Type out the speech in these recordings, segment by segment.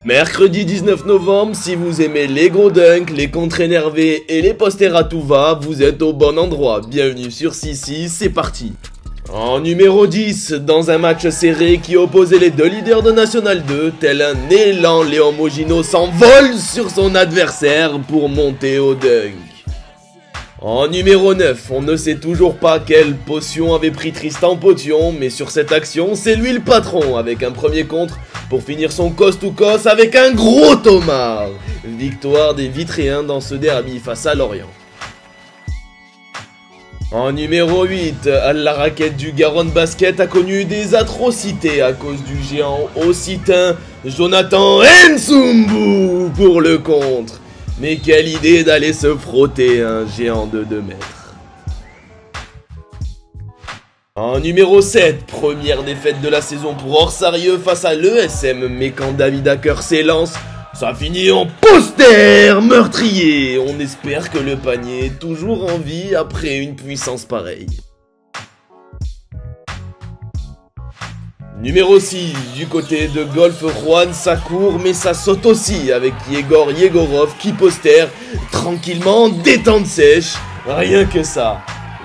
Mercredi 19 novembre, si vous aimez les gros dunks, les contres énervés et les posters à tout va, vous êtes au bon endroit. Bienvenue sur Sissi, c'est parti. En numéro 10, dans un match serré qui opposait les deux leaders de National 2, tel un élan, Léon Mogino s'envole sur son adversaire pour monter au dunk. En numéro 9, on ne sait toujours pas quelle potion avait pris Tristan Potion, mais sur cette action, c'est lui le patron, avec un premier contre pour finir son cost-to-cost avec un gros tomard. Victoire des Vitréens dans ce derby face à Lorient. En numéro 8, la raquette du Garonne Basket a connu des atrocités à cause du géant occitan Jonathan Nsumbu pour le contre. Mais quelle idée d'aller se frotter un géant de 2 mètres. En numéro 7, première défaite de la saison pour Orsarieux face à l'ESM, mais quand David Hacker s'élance, ça finit en poster meurtrier. On espère que le panier est toujours en vie après une puissance pareille. Numéro 6, du côté de Golf Juan, ça court mais ça saute aussi avec Yegor Yegorov qui poster tranquillement détente sèche, rien que ça.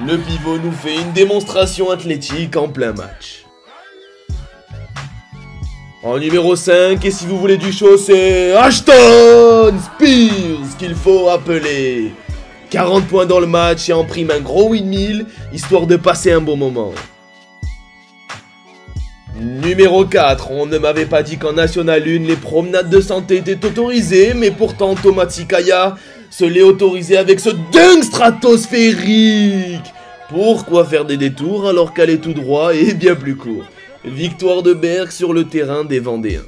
Le pivot nous fait une démonstration athlétique en plein match. En numéro 5, et si vous voulez du chaud, c'est Ashton Spears qu'il faut appeler. 40 points dans le match et en prime un gros windmill, histoire de passer un bon moment. Numéro 4, on ne m'avait pas dit qu'en National 1, les promenades de santé étaient autorisées, mais pourtant Thomas Tsikaya se l'est autorisé avec ce dunk stratosphérique. Pourquoi faire des détours alors qu'aller tout droit est bien plus court? Victoire de Berg sur le terrain des Vendéens.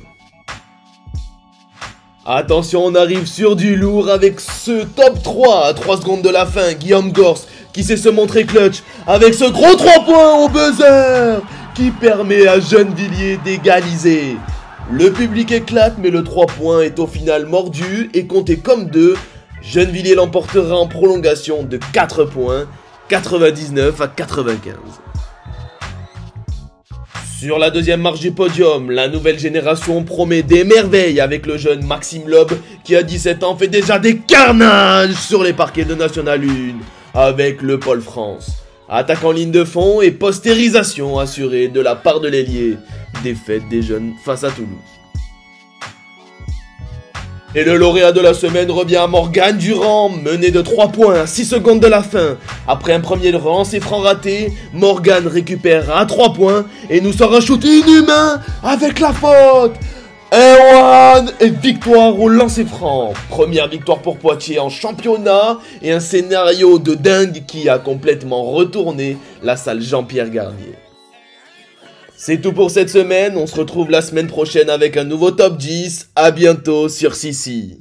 Attention, on arrive sur du lourd avec ce top 3 à 3 secondes de la fin. Guillaume Gors qui sait se montrer clutch avec ce gros 3 points au buzzer qui permet à Gennevilliers d'égaliser. Le public éclate mais le 3 points est au final mordu et compté comme 2. Gennevilliers l'emportera en prolongation de 4 points, 99 à 95. Sur la deuxième marche du podium, la nouvelle génération promet des merveilles avec le jeune Maxime Loeb qui à 17 ans fait déjà des carnages sur les parquets de National 1 avec le Pôle France. Attaque en ligne de fond et postérisation assurée de la part de l'ailier. Défaite des jeunes face à Toulouse. Et le lauréat de la semaine revient à Morgan Durand, mené de 3 points à 6 secondes de la fin. Après un premier lancer franc raté, Morgan récupère à 3 points et nous sort un shoot inhumain avec la faute. Et victoire au lancer franc. Première victoire pour Poitiers en championnat et un scénario de dingue qui a complètement retourné la salle Jean-Pierre Garnier. C'est tout pour cette semaine, on se retrouve la semaine prochaine avec un nouveau top 10, à bientôt sur Sissi.